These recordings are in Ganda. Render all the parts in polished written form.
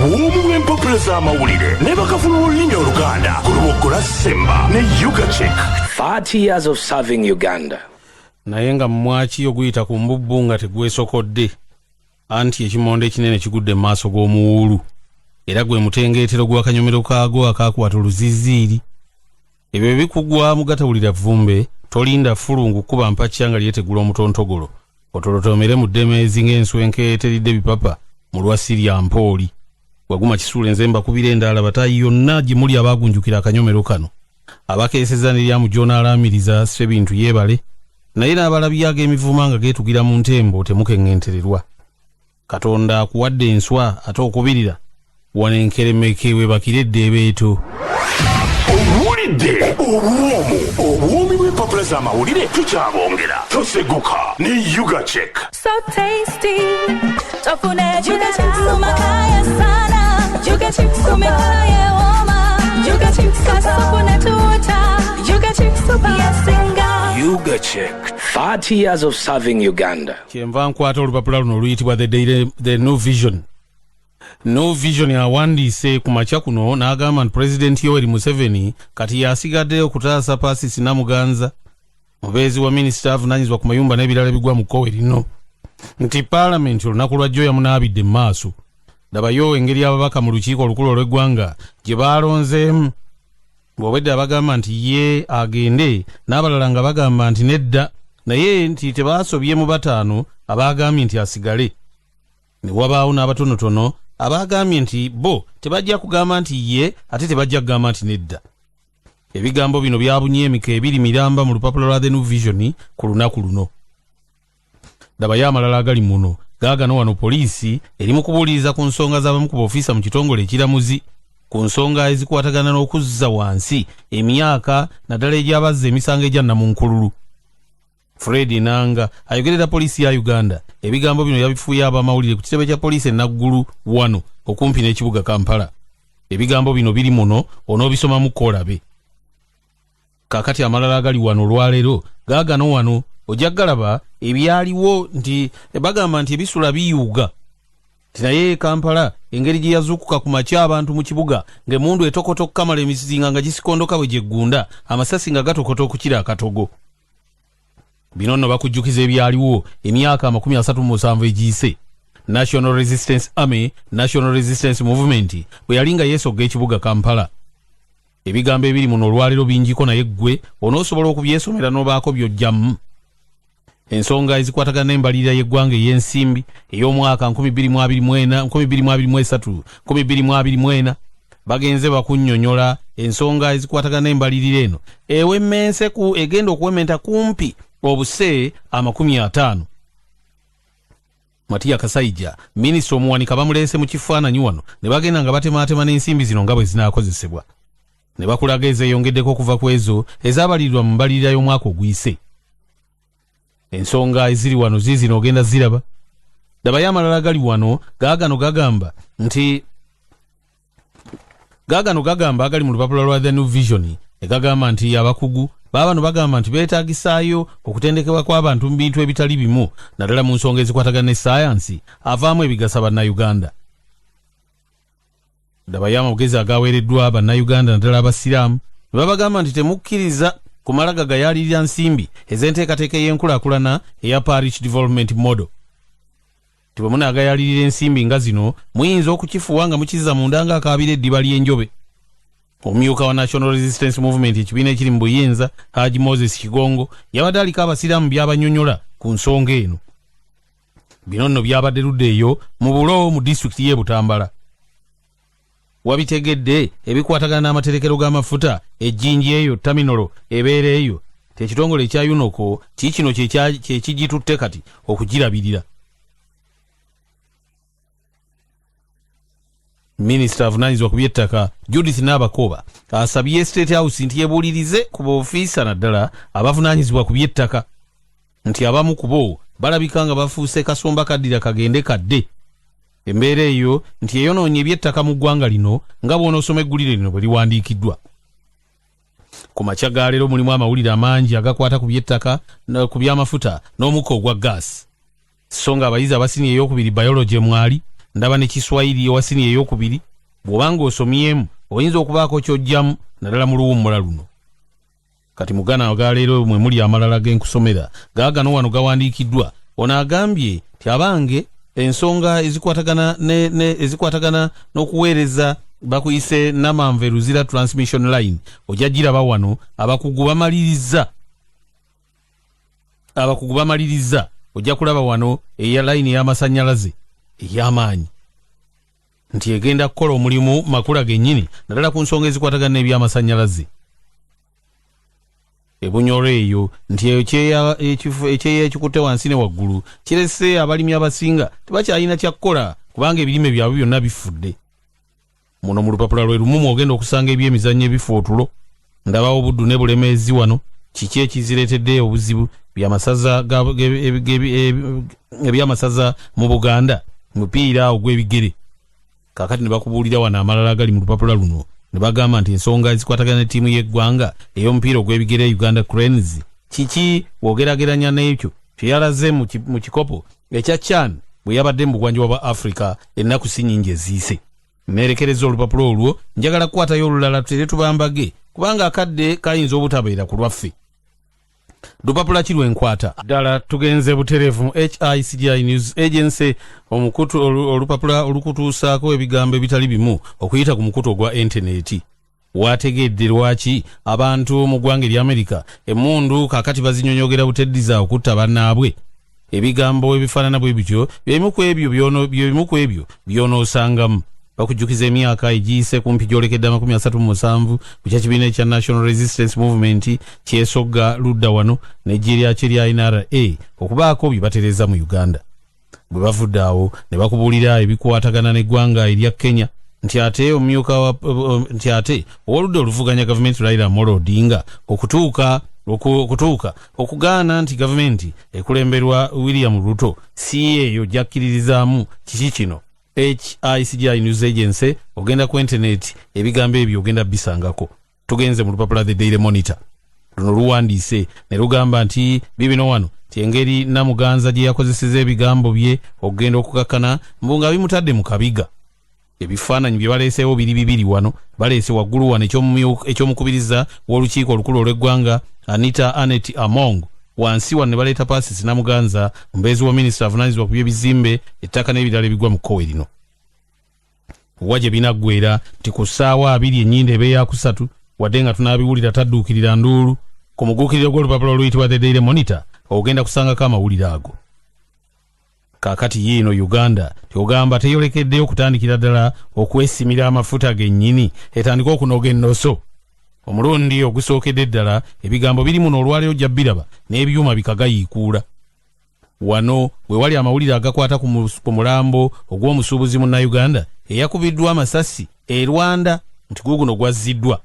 Agempapula z'amawulire ne bakafuna olulimi Oluganda ku Lubogola Semba ne Ugachick. 30 years of serving Uganda. Naye nga mwaki oguyita ku mbubbu nga tegwesokodde anti ekimonde kinene kigudde mu maaso g'omuwulu era gwe mutengeetero gw'akanyomero kaago akaakwata oluziziiri. Ebyo bikugwa mu gatawulira vvumbe tolinda fulungu kuba mpakya nga lyetegula omutontogolo otolotomere mu ddemeezi ng'enswenke eteridde bipapa mu lwasi lya mpooli. Waguma Kisuule nze mbakubira endaala bataayi yonna gye muli abaagunjukira akanyomero kano abakeeseza ne lyamu gy'onaalaamiriza Ssebintu yeebale naye n'abalabi ag'emivuuma nga geetugira mu ntembo temukeŋŋentererwa. Katonda akuwadde enswa ate okubirira wana enkeremeke webakire eddeebeeto. Owulidde obwomi bw'empapula z'amawulire tukyabongera toseguka ne Ugachick. So tasty tofune Ugachick sumakaya sana Ugachick sumekaya woma Ugachick kasofune tuta Ugachick super yasinga Ugachick, 30 years of serving Uganda. Kyenva nkwata olupapula luno oluyitibwa the New Vision. No Vision yawandiise ku makya kuno n'agamba nti Pulezidenti Yoweri Museveni kati yasigadde okutaasa Paasi Sinamuganza mubeezi wa minisita avunaanyizibwa ku mayumba n'ebirala ebigwa mu kkowe lino nti Paalamenti olunaku lwajjo yamunaabidde mu maaso. Dabayo engeri ababaka mu lukiiko olukulu olw'eggwanga gye baalonzeemu bw'obwedde abagamba nti ye agende n'abalala nga bagamba nti nedda naye nti tebaasobye mu bataano abaagambye nti asigale. Ne wabaawo n'abatonotono abaagambye nti bo tebajja kugamba nti ye ate tebajja kugamba nti nedda. Ebigambo bino byabunye emika ebiri miramba mu lupapula lwa The New Vision ku lunaku luno. Dabayo amalala agali muno gaagano wano poliisi eri mu kubuuliriza ku nsonga z'abamu ku b'ofiisa mu kitongole ekiramuzi ku nsonga ezikwatagana n'okuzza wansi emyaka naddala egy'abazza emisango egya Namunkululu. Fred Nanga ayogerera poliisi ya Uganda ebigambo bino yabifuuye ab'amawulire ku kitebe kya poliisi enaggulu wano okumpi n'ekibuga Kampala. Ebigambo bino biri muno onoobisomamu kolabe. Kakati amalala agali wano olwaleero gaagano wano ojja galaba ebyaliwo nti bagamba nti ebisula biyuuga naye Kampala engeri gye yazuukuka ku makya abantu mu kibuga ng'emundu etokoto okukamala emizinga nga gisikondoka bwe gyeggunda amasasi nga gatokota okukira akatogo. Bino nno bakujjukiza ebyaliwo emyaka 37 egiyise National Resistance Army National Resistance Movement bwe yali nga yeesogga ekibuga Kampala. Ebigambo ebiri muno olwaleero bingiko naye ggwe onoosobola okubyesomera n'obaako by'ojjamu. Ensonga ezikwatagana n'embalirira y'eggwanga ey'ensimbi ey'omwaka 2023-2024 bagenze bakunnyonnyola ensonga ezikwatagana n'embalirira eno ewemmense ku egenda okuwemmenta kumpi obuse 50. Matiya Kasaija minisita omuwanika bamuleese mu kifaananyi wano ne bagenda nga batemaatema n'ensimbi zino nga bwe zinaakozesebwa ne bakulaga ezeyongeddeko okuva ku ezo ezabalirirwa mu mbalirira y'omwaka oguyise. Ensonga eziri wano ziizino ogenda ziraba. Dabayo amalala gali wano gaagano gagamba agali mu lupapula lwa The New Vision egagamba nti abakugu baabano bagamba nti beetaagisaayo okutendekebwa kw'abantu mu bintu ebitali bimu naddala mu nsonga ezikwatagana ne saayansi avaamu ebigasa bannayuganda. Dabayo amagezi agaweereddwa bannayuganda naddala abasiraamu ne babagamba nti temukkiriza kumala gagayalirira nsimbi ez'enteekateeka y'enkulaakulana eya Parish Development Model. Bwe munaagayalirira ensimbi nga zino muyinza okukifuwa nga mukiza munda ng'akaabira eddiba ly'enjobe. Omumyuka wa National Resistance Movement ekibiina ekiri mu buyinza Haji Moses Kigongo yabadde aliko abasiraamu by'abannyonnyola ku nsonga eno. Bino nno byabadde ludde eyo mu Bulo mu disitulikiti y'e Butambala. Wabitegedde ebikwatagana n'amaterekero g'amafuta ejjinji eyo taminolo ebeera eyo tekitongole ekya Yunoko kiikino kyekigitutte kati okugirabirira. Minisita avunaanyizibwa ku by'ettaka Judith Nabakoba asabye State House nti yebuulirize ku b'ofiisa naddala abavunaanyizibwa ku by'ettaka nti abamu ku bo balabika nga bafuuse kasumba kaddira kagende kadde. Embeera eyo nti eyonoonye eby'ettaka mu ggwanga lino nga bw'onoosoma eggulire lino bwe liwandiikiddwa. Ku makya ga leero mulimu amawulire amangi agakwata ku by'ettaka ku by'amafuta n'omukka ogwa gaasi. So nga abayizi abasinye ey'okubiri biology mwali ndaba ne Kiswahili ewasini eyokubiri bw'obanga osomyemu oyinza okubaako kyojjamu naddala mu luwummula luno. Kati mugana agaleero mwe muli amalala g'enkusomera gaagano wano gawandiikiddwa. Ono agambye ti abange ensonga ezikwatagana n'okuweereza bakuyise Namanve Luzira transmission line ojja giraba wano abakugu bamaliriza ojja kulaba wano eya line y'amasannyalaze ey'amaanyi nti egenda kukola omulimu makula gennyini naddala ku nsonga ezikwatagana n'ebyamasannyalaze. Ebunyoro eyo nti ekyeya ekikutte wansi ne waggulu kirese abalimi abasinga tebakyalina kyakkola kubanga ebirime byabwe byonna bifudde. Muno mu lupapula lwe lumu mwogenda okusanga ebyemizannyo ebifa otulo. Ndabawo Buddu ne Bulemeezi wano kiki ekizireetedde obuzibu ebyamasaza mu Buganda mupiira ogw'ebigere. Kaakati ne bakubuulira wano amalala agali mu lupapula luno ne bagamba nti ensonga ezikwatagana ne ttiimu y'eggwanga ey'omupiira ogw'ebigere Uganda Cranes kiki wogerageranya n'ekyo kye yalaze mu kikopo ekya CHAN bwe yabadde mu bugwanjuba bwa Africa ennaku si nnyingi eziise. Mmerekereza olupapula olwo njagala kukwatayo olulala tutere tubambage kubanga akadde kayinza obutabeera ku lwaffe. Lupapula ki lwenkwata ddala tugenze butereevu HICGI News Agency olupapula olukutuusaako ebigambo ebitali bimu okuyita ku mukutu ogwa intaneti. Wategedde lwaki abantu mu ggwanga erya Amerika emmundu kaakati bazinyonyogera buteddiza okutta bannaabwe. Ebigambo ebifaanana bwe bityo by'ebimu ku ebyo by'onoosangamu. Bakujjukiza emyaka egiyise kumpi gyolekedde 37 ku kyakibiina ekya National Resistance Movement kyesogga ludda wano n'eggye lyakyo lya NRA okubaako bye batereeza mu Uganda. Bwe bavudde awo ne bakubuulira ebikwatagana n'eggwanga erya Kenya nti ate ow'oludda oluvuganya gavumenti Raila Amolo Odinga okutuuka okugaana nti gavumenti ekulemberwa William Ruto si eyo gyakkiririzaamu kiki kino. HICGI News Agency ogenda ku internet ebigambo ebyo ogenda bisangako. Tugenze mu lupapula The Daily Monitor luno luwandiise ne lugamba nti bibino wano engeri Namuganza gye yakozeseza ebigambo bye ogenda okukakkana mbunga bimutadde mu kabiga. Ebifaananyi bye baleeseewo biri wano baleese waggulu wano ekyomukubiriza w'olukiiko olukulu olw'eggwanga Anita Anet Among wansi wano ne baleeta Pasis Namuganza mbeezi wa minisita avunaanyizibwa ku by'ebizimbe ettaka n'ebirala ebigwa mu kkowe lino. Wa gye binaggweera nti ku ssaawa 2 ennyinda ebe ya 3 wadde nga tunaabiwulira tadduukirira nduulu ku muguukiriro gw'olupapula oluyitibwa The Daily Monitor ogenda kusangako amawulire ago. Kaakati yiino Uganda tyogamba teyolekeddeyo okutandikira ddala okwesimira amafuta gennyini etandika okunoga ennoso. Omulundi ogusookedde ddala ebigambo biri muno olwaleero ojja biraba n'ebyuma bikagayiikuula. Wano we wali amawulire agakwata ku mulambo ogw'omusuubuzi Munnayuganda eyakubiddwa amasasi e Rwanda nti guguno gwazziddwa.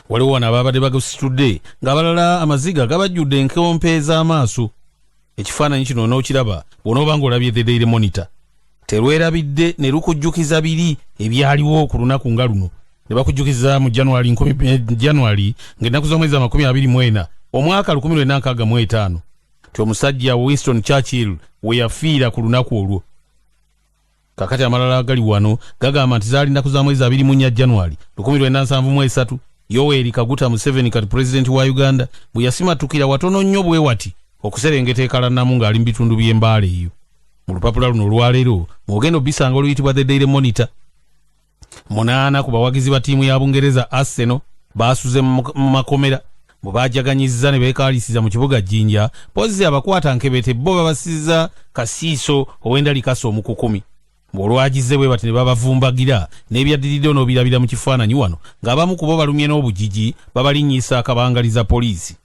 Waliwo wano ababadde bagusitudde ng'abalala amaziga gabajjudde enkompe ez'amaaso. Ekifaananyi kino n'okiraba bw'onooba ng'olabye The Daily Monitor terwerabidde ne lukujjukiza biri ebyaliwo ku lunaku nga luno. Ne bakujjukiza mu January ng'ennaku z'omwezi 24 omwaka 1965 ti omusajja Winston Churchill we yafiira ku lunaku olwo. Kakati amalala agali wano gagamba nti zaali nnaku za mwezi 24 January 1973 Yoweri Kaguta Museveni kati pulezidenti wa Uganda bwe yasimatukira watono nnyo bwe wati okuserengeta ekalanamu ng'ali mu bitundu by'embaala eyo. Mu lupapula luno olwaleero mwogenda obisanga oluyitibwa The Daily Monitor. 8 ku bawagizi ba ttiimu ya Bungereza Arsenal baasuze mu makomera bwe baajaganyizza ne beekaalisiza mu kibuga Jinja pozi abakwata nkebete bo babasiza kasiiso ow'endali kasa omukukumi. Olwagize bwe bati ne babavumbagira n'ebyaddiridde onoobirabira mu kifaananyi wano ng'abamu ku bo balumye n'obujiji babalinnyisa akabangaliza poliisi.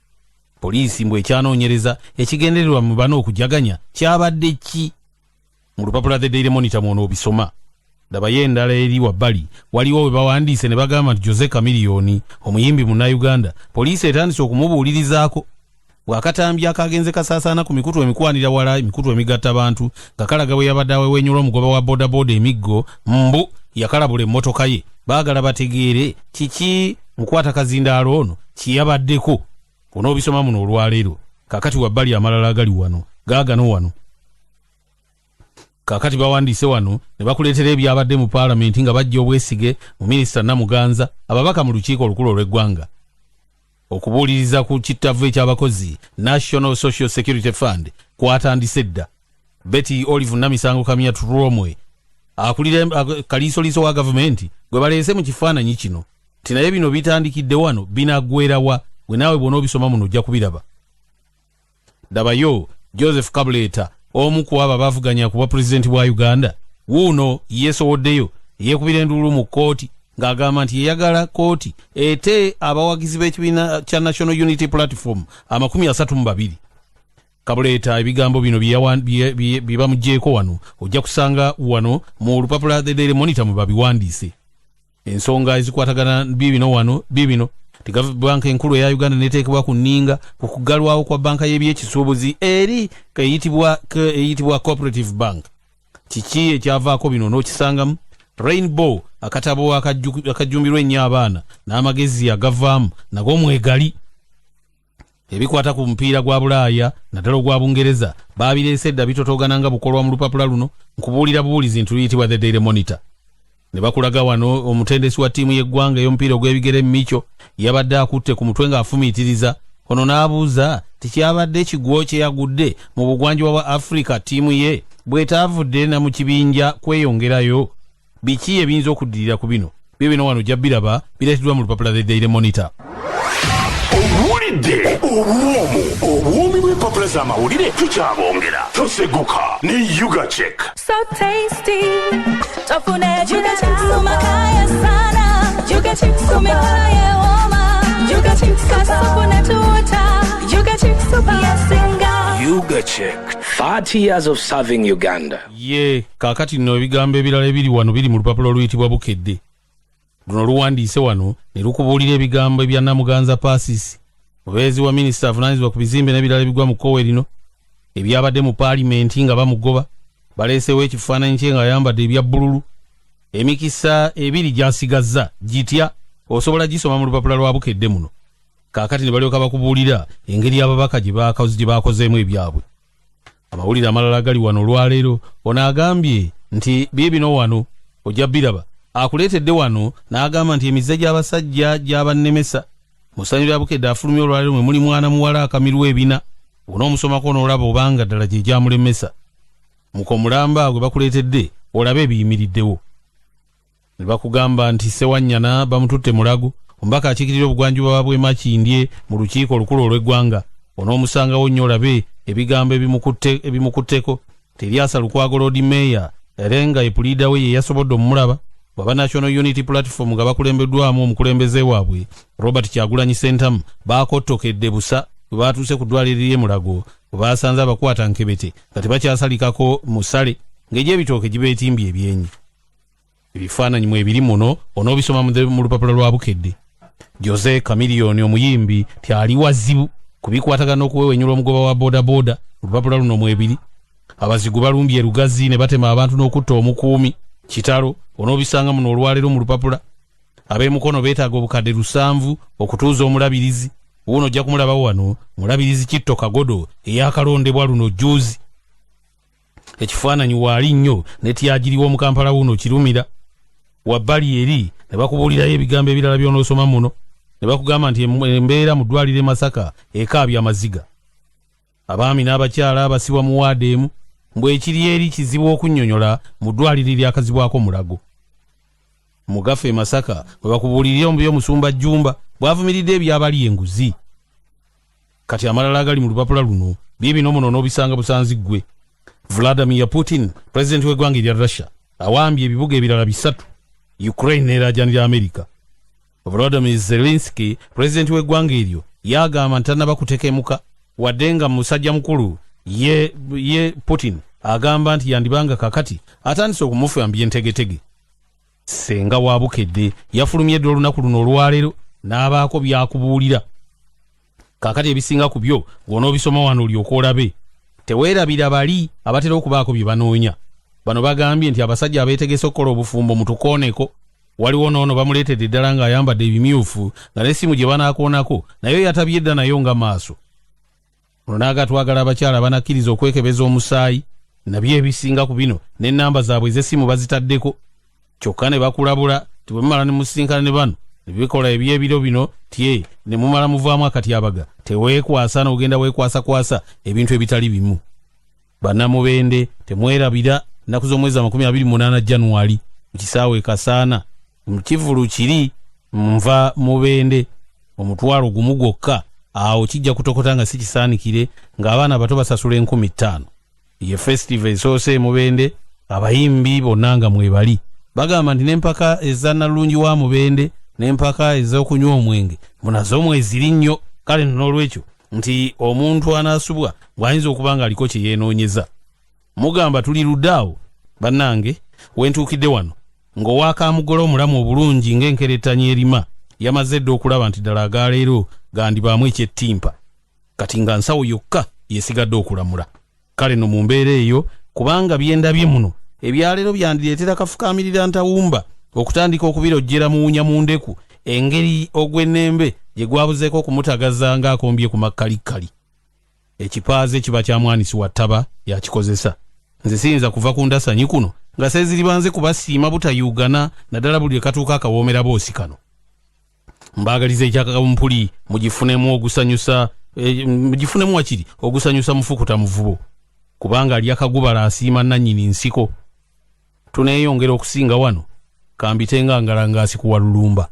Poliisi mbwe ekyanoonyereza ekigendererwa mu bano okujaganya kyabadde ki? Mu lupapula The Daily Monitor mw'onoobisoma. Dabayo endala eri wabbali waliwo we bawandiise ne bagamba nti Jose Chameleone omuyimbi Munnayuganda poliisi etandise okumubuulirizaako. Bw'akatambi akagenze kasaasaana ku mikutu emikwanira wala emikutu emigatta bantu nga kalaga bwe yabadde awewenyula omugoba wa bodaboda emiggo mbu yakalabula emmotoka ye baagala bategeere kiki mukwata kazindaalo ono kiyabaddeko. Onoobisoma muno olwaleero. Kakati wabbali amalala agali wano gaagano wano. kakati bawandiise wano ne bakuleetera ebyabadde mu paalamenti nga bajja obwesige mu minisita Namuganza ababaka mu lukiiko olukulu olw'eggwanga okubuuliriza ku kittavu eky'abakozi National Social Security Fund kwatandise dda. Betty Olive Namisango Kamya Turomwe akulira kaliisoliiso wa gavumenti gwe baleese mu kifaananyi kino ti naye bino bitandikidde wano binaggweerawa gwe naawe bw'ona obisoma muno ojja kubiraba. Dabayo Joseph Kabuleta omu ku abo abavuganya ku bwa pulezidenti bwa Uganda wuuno yeesowoddeyo yeekubira enduulu mu kkooti ng'agamba nti yeyagala kkooti ete abawagizi b'ekibiina kya National Unity Platform 32. Kabuleta ebigambo bino bye bamugjeeko wano ojja kusanga wano mu lupapula The Daily Monitor mu babiwandiise. Ensonga ezikwatagana bibino wano bibino banka enkulu eya Uganda neteekebwa ku nninga ku kugalwawo kwa banka y'ebyekisuubuzi eri eyitibwa Cooperative Bank. Kiki ekyavaako bino n'okisangamu Rainbow akatabo akajjumbirwa ennyo abaana n'amagezi agavaamu nago mwegali. Ebikwata ku mupiira gwa Bulaaya naddala ogwa Bungereza baabireese dda bitotogana nga bukolwa mu lupapula luno nkubuulira bubuulizi ntuluyitibwa The Daily Monitor. Ne bakulaga wano omutendesi wa ttiimu y'eggwanga ey'omupiira ogw'ebigere Micho yabadde akutte ku mutwe ng'afumiitiriza ono n'abuuza tikyabadde ekigwo kye yagudde mu bugwanjuba bwa Afrika ttiimu ye bw'etaavudde na mu kibinja kweyongerayo. Biki ebiyinza okuddirira ku bino bibino wano ojja biraba bireeteddwa mu lupapula The Daily Monitor. Owulidde obwomi bw'empapula z'amawulire tukyabongera toseguka ne Ugachick. So tasty. Tofune Ugachick sumakaya sana. Ugachick sumikaya woma. Ugachick kasopune tuta. Ugachick supayasinga. Ugachick, 30 years of serving Uganda. Kakati nno ebigambo ebirala ebiri wano biri mu lupapula oluyitibwa Bukedde. Luno luwandiise wano ne lukubuulira ebigambo ebya Namuganza Paasisi mubeezi wa minisita avunaanyizibwa ku bizimbe n'ebirala ebigwa mu kkowe lino ebyabadde mu paalimenti nga bamugoba baleesewo ekifaananyi kye ng'ayambadde ebya bbululu. Emikisa ebiri gy'asigazza gitya osobola gisoma mu lupapula lwa Bukedde muno. Kaakati ne balyoka bakubuulira engeri ababaka gye baakozeemu ebyabwe. Amawulire amalala gali wano olwaleero ono agambye nti biibino wano ojja biraba akuleetedde wano n'agamba nti emize gy'abasajja gy'abannemesa musanyu lya Bukedde afulumya olwaleero mwe muli mwana muwala akamirwa ebina onoomusomako n'olaba obanga ddala gye gyamulemesa mukomulamba gwe bakuleetedde olabe ebiyimiriddewo. Ne bakugamba nti Ssewannyana bamututte Mulago omubaka akiikirira obugwanjuba bw'e Makindye mu lukiiko olukulu olw'eggwanga onoomusangawo nnyo olabe ebigambo ebimukutteko. Teryasa Lukwago Lord Mayor erenga epuliida we ye yasobodde omulaba bwaba National Unity Platform nga bakulembeddwamu omukulembeze waabwe Robert Kyagulanyi Ssentamu baakottokedde busa bwe baatuuse ku ddwaliro ly'e Mulago bwe baasanze abakwata nkebete nga tebakyasalikako musale ng'egy'ebitooke gibeetimbye ebyenyi. Ebifaananyi mwe biri muno onoobisoma mu lupapula lwa Bukedde. Jose Chameleone omuyimbi tyali wazibu kubikwatagana okuwewenyula omugoba wa bodaboda lupapula luno mwebiri. Abazigu balumbye Lugazi ne batema abantu n'okutta omukuumi kitalo onoobisanga muno olwaleero mu lupapula. Ab'emukono beetaaga obukadde 700 okutuuza omulabirizi wuno ojja kumulabawo wano mulabirizi Kitto Kagodo eyakalondebwa luno juzi. Ekifaananyi waali nnyo ne tyagiriwo mu Kampala wuno kirumira. Wabbali eri ne bakubuulirayo ebigambo ebirala by'onoosoma muno ne bakugamba nti embeera mu ddwaliro e Masaka ekaabya amaziga. Abaami n'abakyala abasibwa mu waadi emu mbwe ekiri eri kizibu okunnyonnyola mu ddwaliro eryakazibwako Mulago. Mugafe Masaka bwe bakubuulirira mu by'omusumba Jjumba bwavumiridde ebyabali enguzi. Kati amalala agali mu lupapula luno biibino muno n'obisanga busanzi ggwe. Vladimir Putin pulezidenti w'eggwanga erya Russia awambye ebibuga ebirala 3 Ukraine n'eraajanira Amerika. Volodymyr Zelensky pulezidenti w'eggwanga eryo yagamba nti tannaba kutekemuka wadde nga musajja mukulu ye Putin agamba nti yandibanga kakati atandise okumufambya entegetege. Senga wa Bukedde yafulumye dda olunaku luno olwaleero n'abaako byakubuulira. Kakati ebisinga ku byo gw'onoobisoma wano olyoka olabe. Teweerabira bali abatera okubaako bye banoonya. Bano bagambye nti abasajja abeetegese okukola obufumbo mutukooneko waliwo noono bamuleetedde ddala ng'ayambadde ebimyufu nga n'essimu gye banaakoonako nayo yatabye dda nayo nga maaso. Ono n'agatwagala abakyala banakkiriza okwekebeza omusaayi nabyo ebisinga ku bino n'ennamba zaabwe ez'essimu bazitaddeko kyokka ne bakulabula tebwemala ne musinkana ne bano ne bikola ebyebiro bino tye ne mumala muvaamu akatyabaga teweekwasa n'ogenda weekwasakwasa ebintu ebitali bimu. Bannamubende temwerabira nnaku z'omwezi 28 January mu kisaawe Kasaana mu kivulu kiri nva Mubende omutwalo gumu gwokka awo kijja kutokota nga si kisaanikire ng'abaana bato basasula 50,000. Ye festival esoose Mubende abayimbi bonna nga mwebali bagamba nti n'empaka eza Nnalungi wa Mubende n'empaka ez'okunywa omwenge munazo mweziri nnyo. Kale n'olwekyo nti omuntu anaasubwa bw'ayinza okuba nga aliko kye yeenoonyeza. Mugamba tuli luddaawo bannange wentuukidde wano ng'owaaka amugolo omulamu obulungi ng'enkerettanyi erima yamaze dda okulaba nti ddala agaleero gandibaamu ekyettimpa kati nga nsawo yokka yesigadde okulamula. Kale no mu mbeera eyo kubanga byendabye muno ebyaleero byandireetera kafukamirira ntawumba okutandika okubirojjera mu wunya mu ndeku engeri ogw'ennembe gye gwabuzeeko okumutagaza ng'akombye ku makkalikkali. Ekipaaze kiba kya mwanisi wa ttaba yakikozesa. Nze siyinza kuva ku ndasanyi kuno nga seeziri banze kubasiima butayugana naddala buli katuuka akawoomera boosi kano. Mbaagaliza ekyakamumpuli mugifunemu ogusanyusa mugifunemu wakiri ogusanyusa mufukuta muvubo kubanga ali akagubala asiima nannyini nsiko. Tuneeyongera okusinga wano kambitenga ngalangaasi kuwa lulumba.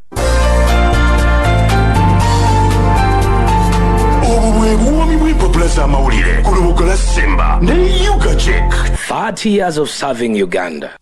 Obwo bwe buwomi bw'empapula z'amawulire ku lubuga lwa Semba ne Ugachick. 30 years of serving Uganda.